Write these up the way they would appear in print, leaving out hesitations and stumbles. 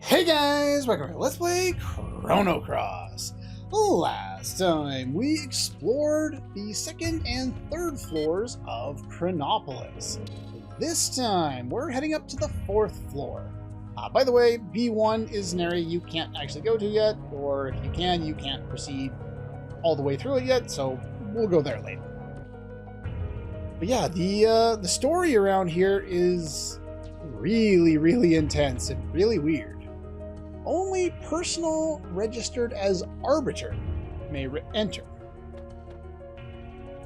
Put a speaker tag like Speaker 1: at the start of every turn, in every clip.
Speaker 1: Hey guys, welcome to Let's Play Chrono Cross. Last time we explored the second and third floors of Chronopolis. This time we're heading up to the fourth floor. By the way, B1 is an area you can't actually go to yet, or if you can, you can't proceed all the way through it yet, so we'll go there later. But yeah, the story around here is really intense and really weird. Only personnel registered as Arbiter may enter.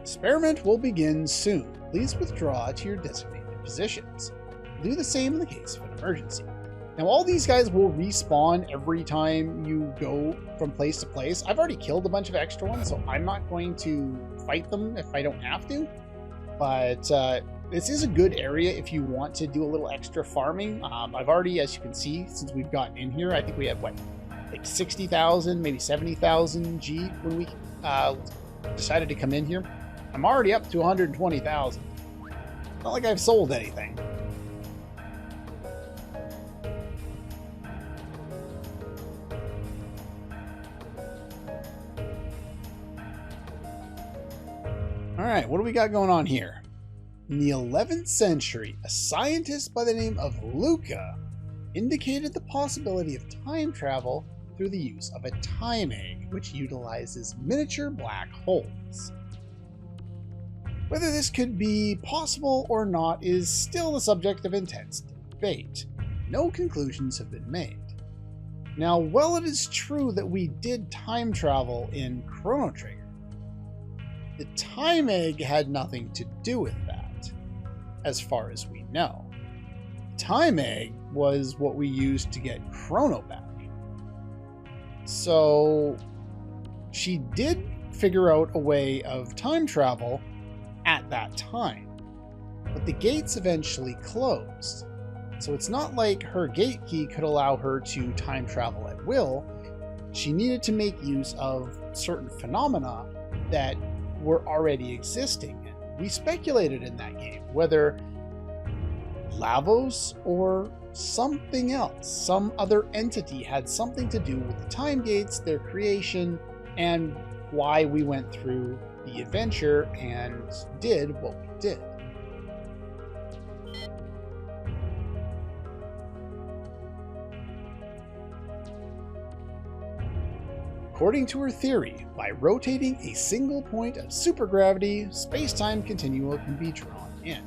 Speaker 1: Experiment will begin soon. Please withdraw to your designated positions. Do the same in the case of an emergency. Now, all these guys will respawn every time you go from place to place. I've already killed a bunch of extra ones, so I'm not going to fight them if I don't have to. But this is a good area if you want to do a little extra farming. I've already, as you can see, since we've gotten in here, I think we have, what, like 60,000, maybe 70,000 G when we decided to come in here. I'm already up to 120,000. Not like I've sold anything. Alright, what do we got going on here? In the 11th century, a scientist by the name of Leko indicated the possibility of time travel through the use of a time egg, which utilizes miniature black holes. Whether this could be possible or not is still the subject of intense debate. No conclusions have been made. Now, while it is true that we did time travel in Chrono Trigger, the time egg had nothing to do with that, as far as we know. Time egg was what we used to get Chrono back. So she did figure out a way of time travel at that time, but the gates eventually closed. So it's not like her gate key could allow her to time travel at will. She needed to make use of certain phenomena that were already existing. And we speculated in that game whether Lavos or something else, some other entity had something to do with the time gates, their creation, and why we went through the adventure and did what we did. According to her theory, by rotating a single point of supergravity, space-time continuum can be drawn in,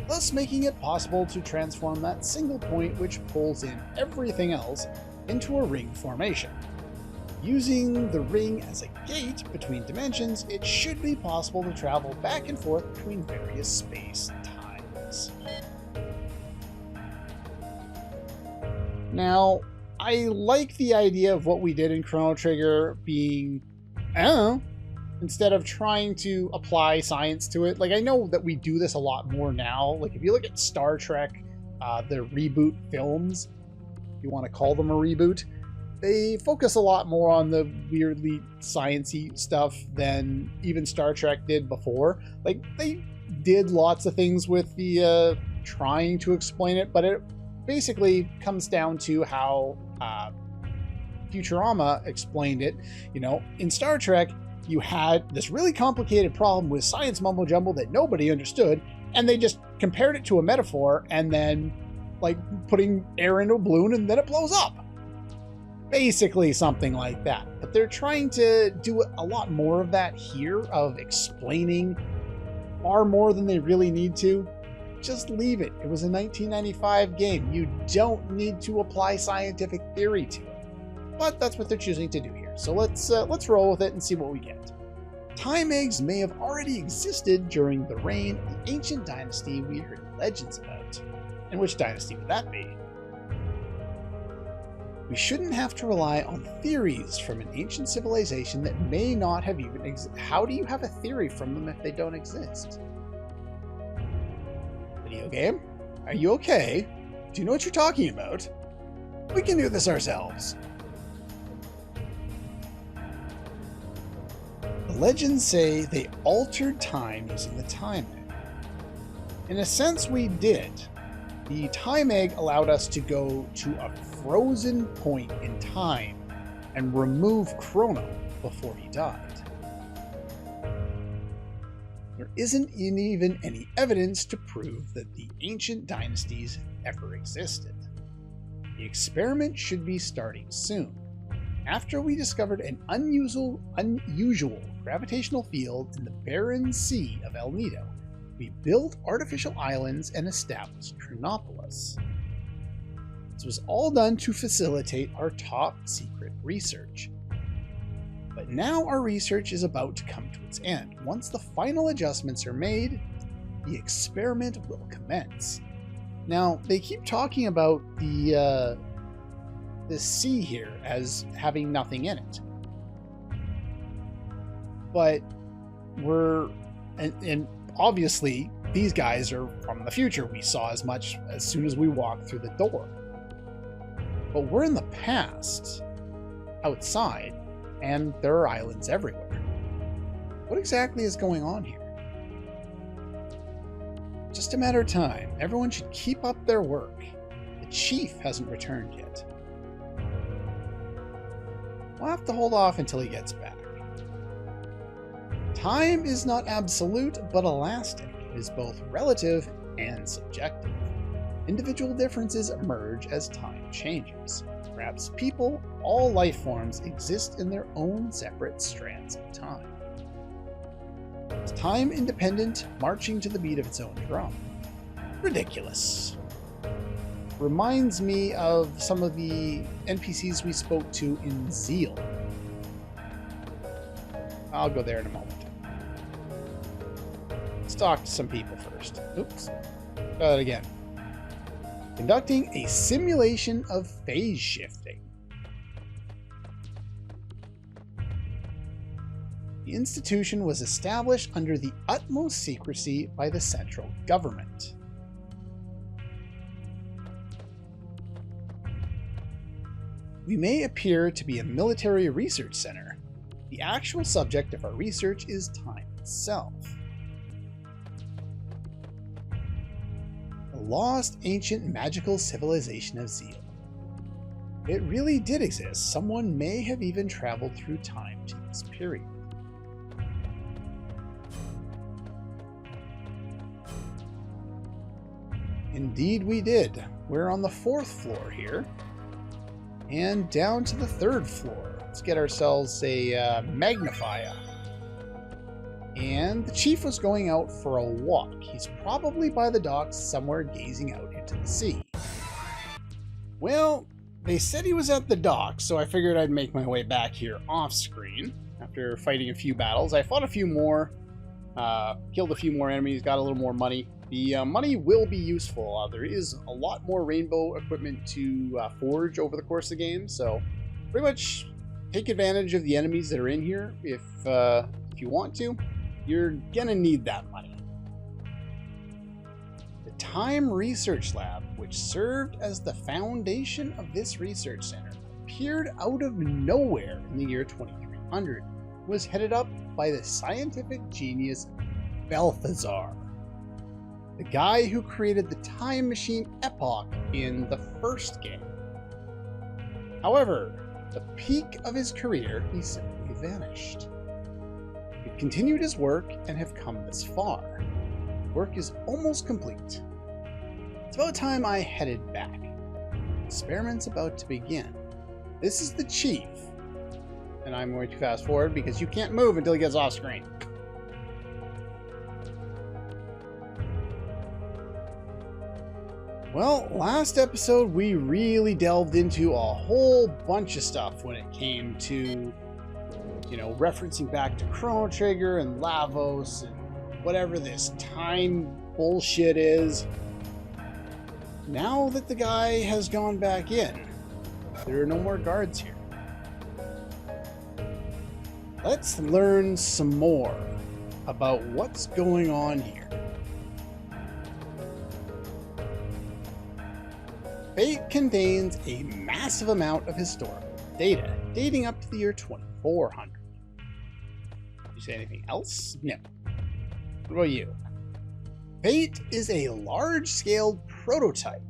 Speaker 1: thus making it possible to transform that single point which pulls in everything else into a ring formation. Using the ring as a gate between dimensions, it should be possible to travel back and forth between various space-times. Now, I like the idea of what we did in Chrono Trigger being, instead of trying to apply science to it. Like, I know that we do this a lot more now. Like, if you look at Star Trek, the reboot films, if you want to call them a reboot, they focus a lot more on the weirdly science-y stuff than even Star Trek did before. Like, they did lots of things with the trying to explain it, but it basically comes down to how Futurama explained it. You know, in Star Trek, you had this really complicated problem with science mumbo jumbo that nobody understood, and they just compared it to a metaphor and then, like, putting air into a balloon and then it blows up. Basically something like that. But they're trying to do a lot more of that here, of explaining far more than they really need to. Just leave it. It was a 1995 game. You don't need to apply scientific theory to it. But that's what they're choosing to do here. So let's roll with it and see what we get. Time eggs may have already existed during the reign of the ancient dynasty we heard legends about. And which dynasty would that be? We shouldn't have to rely on theories from an ancient civilization that may not have even existed. How do you have a theory from them if they don't exist? Video game? Are you okay? Do you know what you're talking about? We can do this ourselves. The legends say they altered time using the time egg. In a sense, we did. The time egg allowed us to go to a frozen point in time and remove Chrono before he died. There isn't even any evidence to prove that the ancient dynasties ever existed. The experiment should be starting soon. After we discovered an unusual gravitational field in the barren sea of El Nido, we built artificial islands and established Chronopolis. This was all done to facilitate our top secret research. But now our research is about to come to its end. Once the final adjustments are made, the experiment will commence. Now, they keep talking about the sea here as having nothing in it. But and obviously, these guys are from the future. We saw as much as soon as we walked through the door. But we're in the past, outside, and there are islands everywhere. What exactly is going on here? Just a matter of time. Everyone should keep up their work. The chief hasn't returned yet. We'll have to hold off until he gets back. Time is not absolute, but elastic. It is both relative and subjective. Individual differences emerge as time changes. Perhaps people, all life forms, exist in their own separate strands of time. Is time independent, marching to the beat of its own drum? Ridiculous. Reminds me of some of the NPCs we spoke to in Zeal. I'll go there in a moment. Let's talk to some people first. Oops. Try that again. Conducting a simulation of phase shifting. The institution was established under the utmost secrecy by the central government. We may appear to be a military research center. The actual subject of our research is time itself. The lost ancient magical civilization of Zeal. It really did exist. Someone may have even traveled through time to this period. Indeed we did. We're on the 4th floor here. And down to the 3rd floor. Let's get ourselves a magnifier. And the chief was going out for a walk. He's probably by the docks somewhere gazing out into the sea. Well, they said he was at the docks, so I figured I'd make my way back here off screen. After fighting a few battles, I fought a few more, killed a few more enemies, got a little more money. The money will be useful. There is a lot more rainbow equipment to forge over the course of the game, so pretty much take advantage of the enemies that are in here if you want to. You're gonna need that money. The Time Research Lab, which served as the foundation of this research center, appeared out of nowhere in the year 2300. It was headed up by the scientific genius Balthazar, the guy who created the time machine Epoch in the first game. However, at the peak of his career, he simply vanished. We've continued his work and have come this far. Work is almost complete. It's about time I headed back. The experiment's about to begin. This is the chief. And I'm going to fast forward because you can't move until he gets off screen. Well, last episode we really delved into a whole bunch of stuff when it came to, referencing back to Chrono Trigger and Lavos and whatever this time bullshit is. Now that the guy has gone back in, there are no more guards here. Let's learn some more about what's going on here. Fate contains a massive amount of historical data, dating up to the year 2400. Did you say anything else? No. What about you? Fate is a large-scale prototype.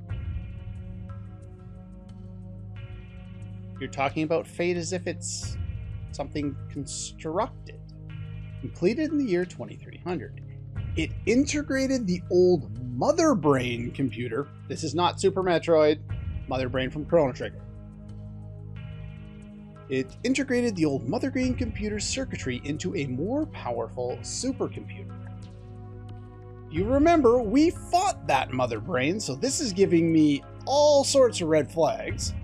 Speaker 1: You're talking about Fate as if it's something constructed. Completed in the year 2300. It integrated the old Mother Brain computer. This is not Super Metroid, Mother Brain from Chrono Trigger. It integrated the old Mother Brain computer circuitry into a more powerful supercomputer. You remember, we fought that Mother Brain, so this is giving me all sorts of red flags.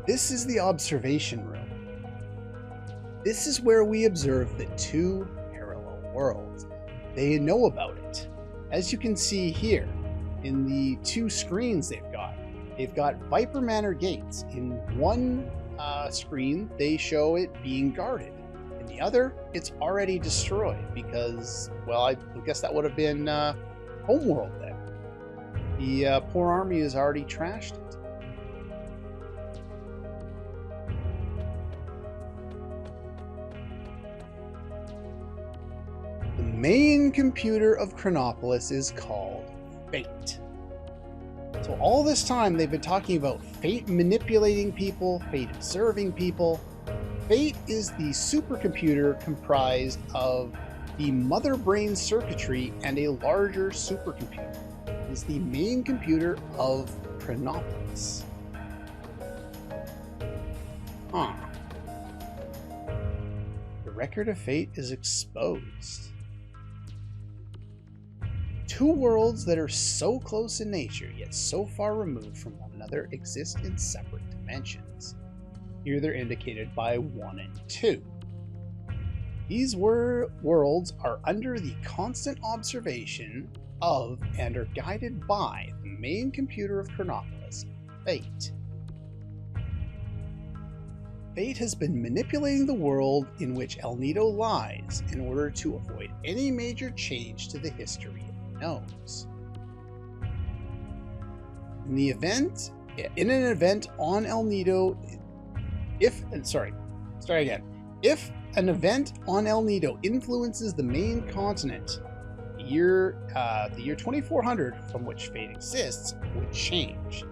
Speaker 1: This is the observation room. This is where we observe the two parallel worlds. They know about it. As you can see here, in the two screens they've got Viper Manor gates. In one screen, they show it being guarded. In the other, it's already destroyed because, well, I guess that would have been Homeworld then. The poor army has already trashed it. The main computer of Chronopolis is called Fate. So all this time they've been talking about Fate manipulating people, Fate observing people. Fate is the supercomputer comprised of the Mother Brain circuitry and a larger supercomputer. It is the main computer of Chronopolis. Huh. The record of Fate is exposed. Two worlds that are so close in nature, yet so far removed from one another, exist in separate dimensions. Here they're indicated by 1 and 2. These worlds are under the constant observation of and are guided by the main computer of Chronopolis, Fate. Fate has been manipulating the world in which El Nido lies in order to avoid any major change to the history knows. In an event on El Nido, if an event on El Nido influences the main continent, the year 2400 from which Fate exists would change.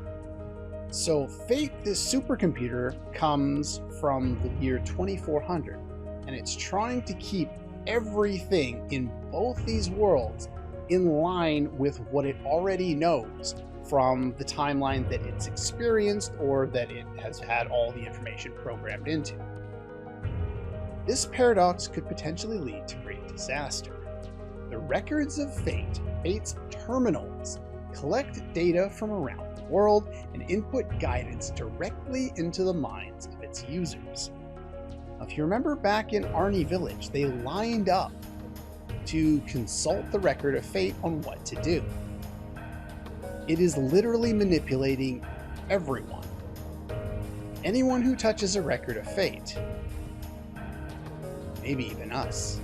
Speaker 1: So Fate, this supercomputer, comes from the year 2400, and it's trying to keep everything in both these worlds in line with what it already knows from the timeline that it's experienced or that it has had all the information programmed into. This paradox could potentially lead to great disaster. The records of Fate, Fate's terminals, collect data from around the world and input guidance directly into the minds of its users. Now, if you remember back in Arnie Village, they lined up to consult the record of Fate on what to do. It is literally manipulating everyone. Anyone who touches a record of Fate. Maybe even us.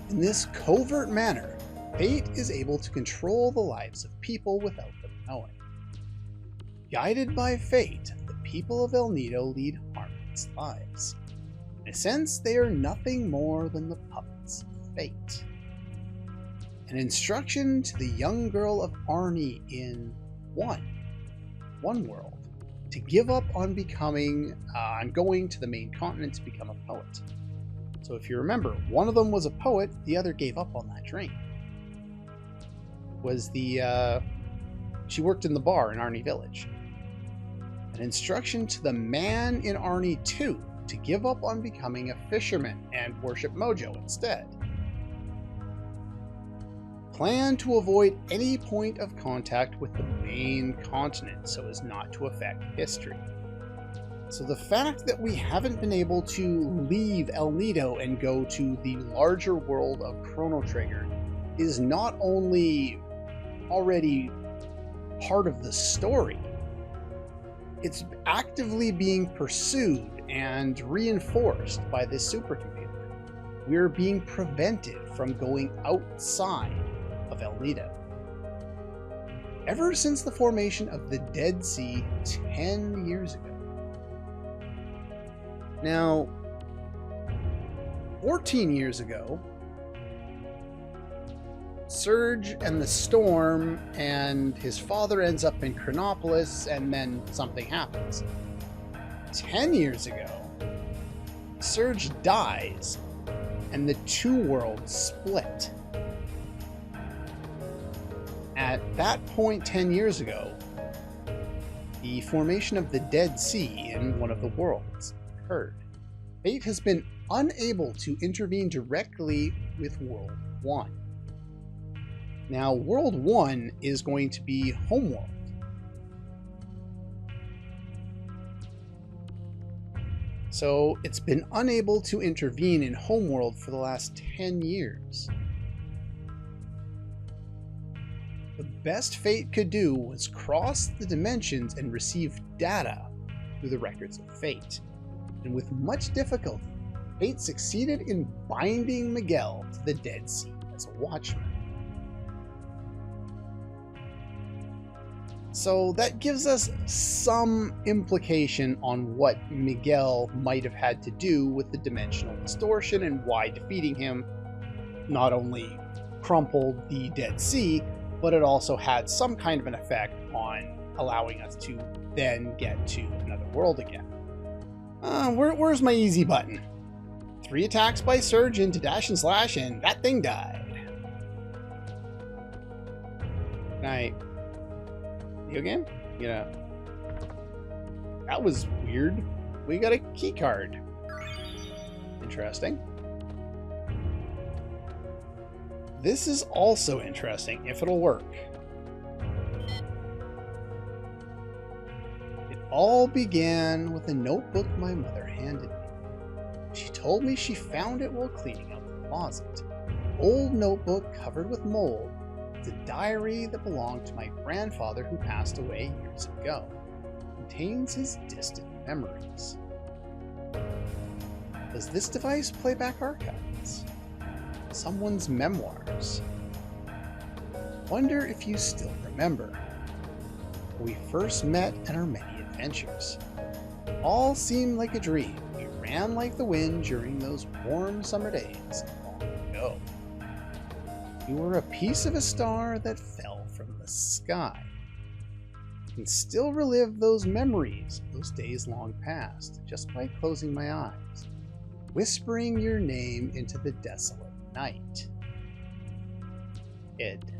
Speaker 1: In this covert manner, Fate is able to control the lives of people without them knowing. Guided by Fate, the people of El Nido lead harmless lives. In a sense, they are nothing more than the puppets of Fate. An instruction to the young girl of Arnie in one world to give up on going to the main continent to become a poet. So if you remember, one of them was a poet, the other gave up on that dream. She worked in the bar in Arnie Village. An instruction to the man in Arnie 2 to give up on becoming a fisherman and worship Mojo instead. Plan to avoid any point of contact with the main continent so as not to affect history. So the fact that we haven't been able to leave El Nido and go to the larger world of Chrono Trigger is not only already part of the story, it's actively being pursued and reinforced by this supercomputer. We're being prevented from going outside of El Nido. Ever since the formation of the Dead Sea 10 years ago. Now, 14 years ago, Surge and the Storm and his father ends up in Chronopolis, and then something happens. 10 years ago, Surge dies, and the two worlds split. At that point 10 years ago, the formation of the Dead Sea in one of the worlds occurred. Fate has been unable to intervene directly with World 1. Now, World 1 is going to be Homeworld. So it's been unable to intervene in Homeworld for the last 10 years. The best Fate could do was cross the dimensions and receive data through the records of Fate. And with much difficulty, Fate succeeded in binding Miguel to the Dead Sea as a watchman. So that gives us some implication on what Miguel might have had to do with the dimensional distortion and why defeating him not only crumpled the Dead Sea, but it also had some kind of an effect on allowing us to then get to another world again. Where's my easy button? 3 attacks by Surge into dash and slash, and that thing died. Can I... Video game? Yeah. That was weird. We got a key card. Interesting. This is also interesting, if it'll work. It all began with a notebook my mother handed me. She told me she found it while cleaning out the closet. An old notebook covered with mold. It's a diary that belonged to my grandfather who passed away years ago. It contains his distant memories. Does this device play back archives? Someone's memoirs. Wonder if you still remember. We first met and our many adventures. All seemed like a dream. We ran like the wind during those warm summer days long ago. You were a piece of a star that fell from the sky. I can still relive those memories, those days long past, just by closing my eyes, whispering your name into the desolate night. Ed.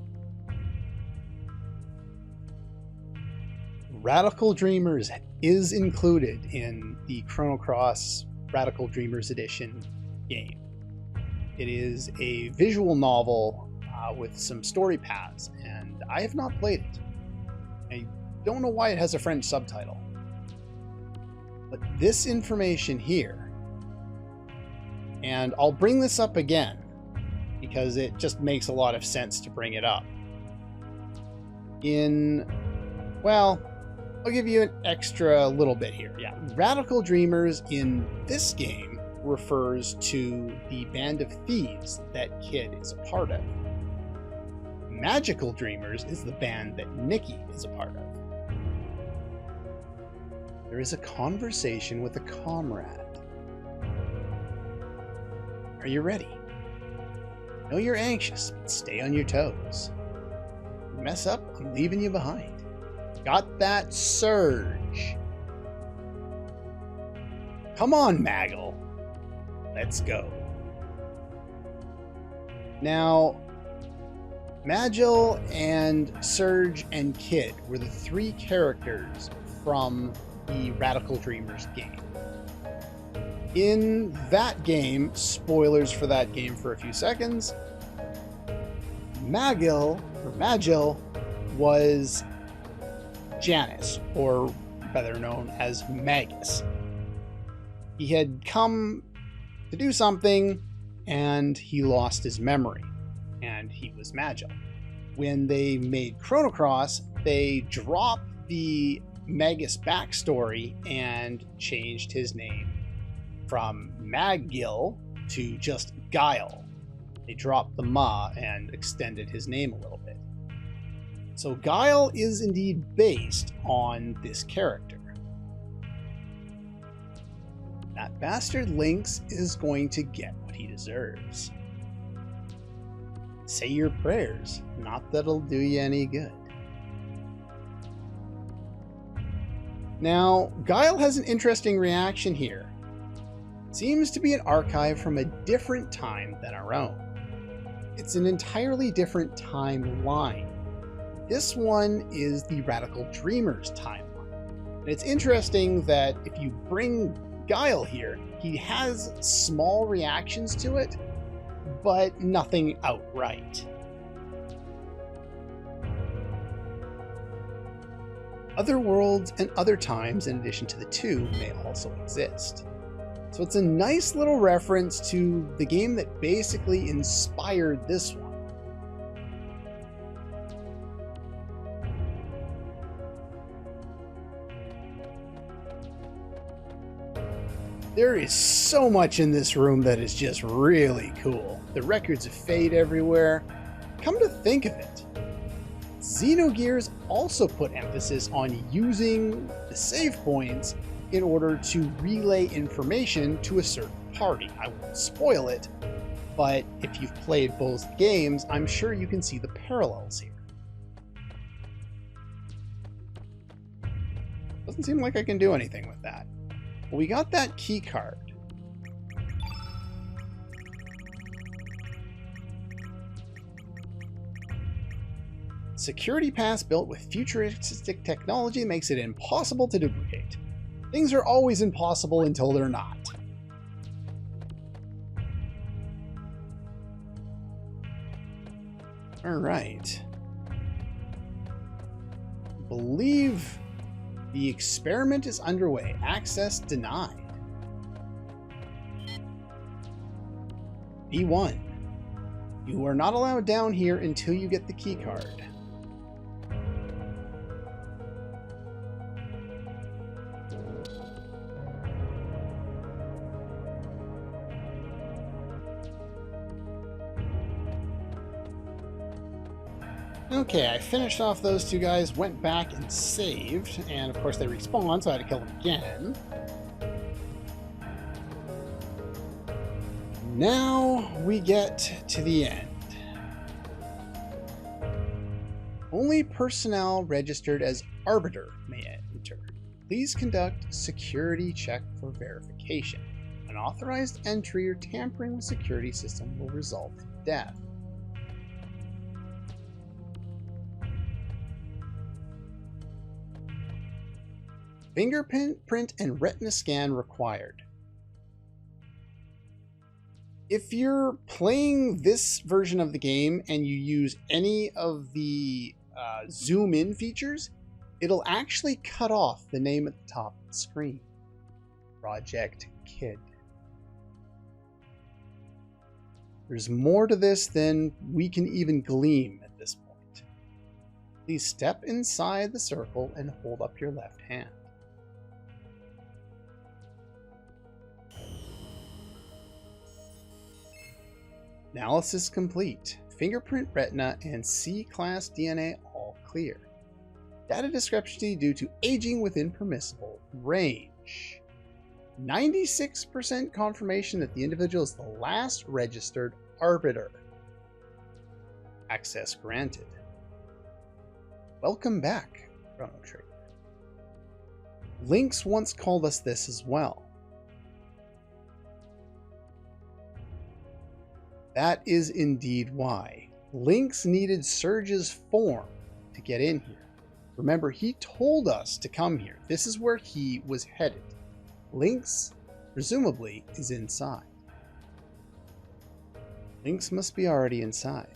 Speaker 1: Radical Dreamers is included in the Chrono Cross Radical Dreamers Edition game. It is a visual novel with some story paths, and I have not played it. I don't know why it has a French subtitle. But this information here, and I'll bring this up again because it just makes a lot of sense to bring it up. Well, I'll give you an extra little bit here. Yeah, Radical Dreamers in this game refers to the band of thieves that Kid is a part of. Magical Dreamers is the band that Nikki is a part of. There is a conversation with a comrade. Are you ready? I know you're anxious, but stay on your toes. If you mess up, I'm leaving you behind. Got that surge? Come on, Maggle. Let's go. Now, Magil and Surge and Kid were the 3 characters from the Radical Dreamers game. In that game, spoilers for that game for a few seconds, Magil was Janus, or better known as Magus. He had come to do something, and he lost his memory, and he was Magil. When they made Chrono Cross, they dropped the Magus backstory and changed his name from Magil to just Guile. They dropped the Ma and extended his name a little bit. So Guile is indeed based on this character. That bastard Lynx is going to get what he deserves. Say your prayers, not that it'll do you any good. Now, Guile has an interesting reaction here. It seems to be an archive from a different time than our own. It's an entirely different timeline. This one is the Radical Dreamers timeline. And it's interesting that if you bring Guile here, he has small reactions to it, but nothing outright. Other worlds and other times in addition to the two may also exist. So it's a nice little reference to the game that basically inspired this one. There is so much in this room that is just really cool. The records of fate everywhere. Come to think of it, Xenogears also put emphasis on using the save points in order to relay information to a certain party. I won't spoil it, but if you've played both games, I'm sure you can see the parallels here. Doesn't seem like I can do anything with that. Well, we got that key card. Security pass built with futuristic technology makes it impossible to duplicate. Things are always impossible until they're not. Alright. Believe the experiment is underway. Access denied. B1. You are not allowed down here until you get the key card. Okay, I finished off those two guys, went back and saved, and of course they respawn, so I had to kill them again. Now we get to the end. Only personnel registered as Arbiter may enter. Please conduct security check for verification. Unauthorized entry or tampering with security system will result in death. Fingerprint and retina scan required. If you're playing this version of the game and you use any of the zoom in features, it'll actually cut off the name at the top of the screen. Project Kid. There's more to this than we can even glean at this point. Please step inside the circle and hold up your left hand. Analysis complete. Fingerprint, retina, and C-class DNA all clear. Data discrepancy due to aging within permissible range. 96% confirmation that the individual is the last registered arbiter. Access granted. Welcome back, Chrono Trigger. Lynx once called us this as well. That is indeed why. Lynx needed Surge's form to get in here. Remember, he told us to come here. This is where he was headed. Lynx, presumably, is inside. Lynx must be already inside,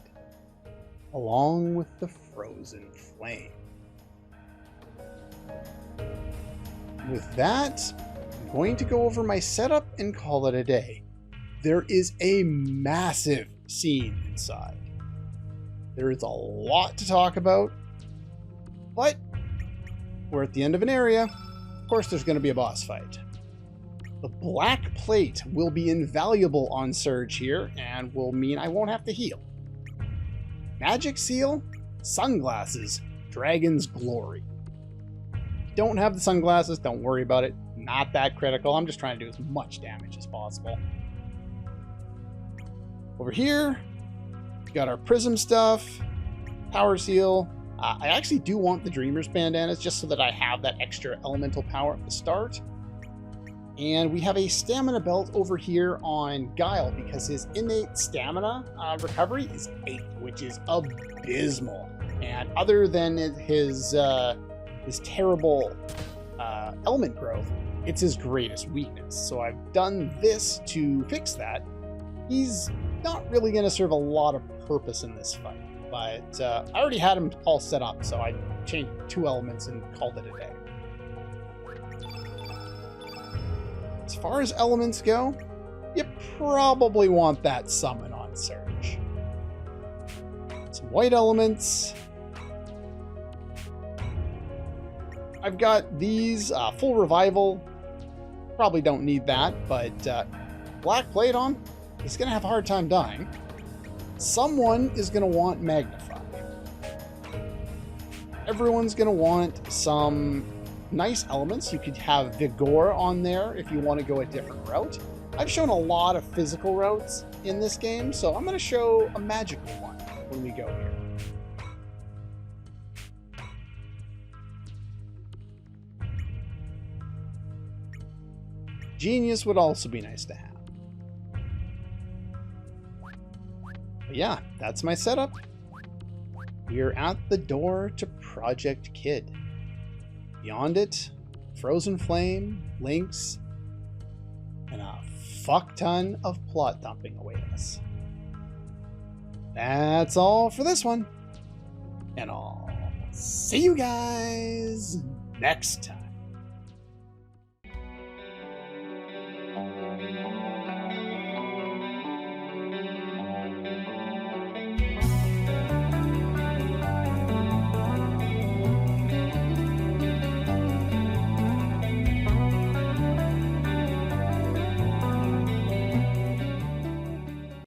Speaker 1: along with the frozen flame. With that, I'm going to go over my setup and call it a day. There is a massive scene inside. There is a lot to talk about, but we're at the end of an area. Of course, there's going to be a boss fight. The black plate will be invaluable on Surge here and will mean I won't have to heal. Magic seal, sunglasses, dragon's glory. If you don't have the sunglasses, don't worry about it. not that critical. I'm just trying to do as much damage as possible. Over here, we got our prism stuff, power seal. I actually do want the Dreamer's bandanas just so that I have that extra elemental power at the start. And we have a stamina belt over here on Guile because his innate stamina recovery is 8, which is abysmal. And other than his terrible element growth, it's his greatest weakness. So I've done this to fix that. He's not really going to serve a lot of purpose in this fight, but I already had him all set up, so I changed 2 elements and called it a day. As far as elements go, you probably want that summon on Surge. Some white elements. I've got these, full revival. Probably don't need that, but black plate on, he's going to have a hard time dying. Someone is going to want magnify. Everyone's going to want some nice elements. You could have Vigor on there if you want to go a different route. I've shown a lot of physical routes in this game, so I'm going to show a magical one when we go here. Genius would also be nice to have. But yeah, that's my setup. We're at the door to Project Kid. Beyond it, Frozen Flame, Lynx, and a fuck ton of plot dumping await us. That's all for this one. And I'll see you guys next time.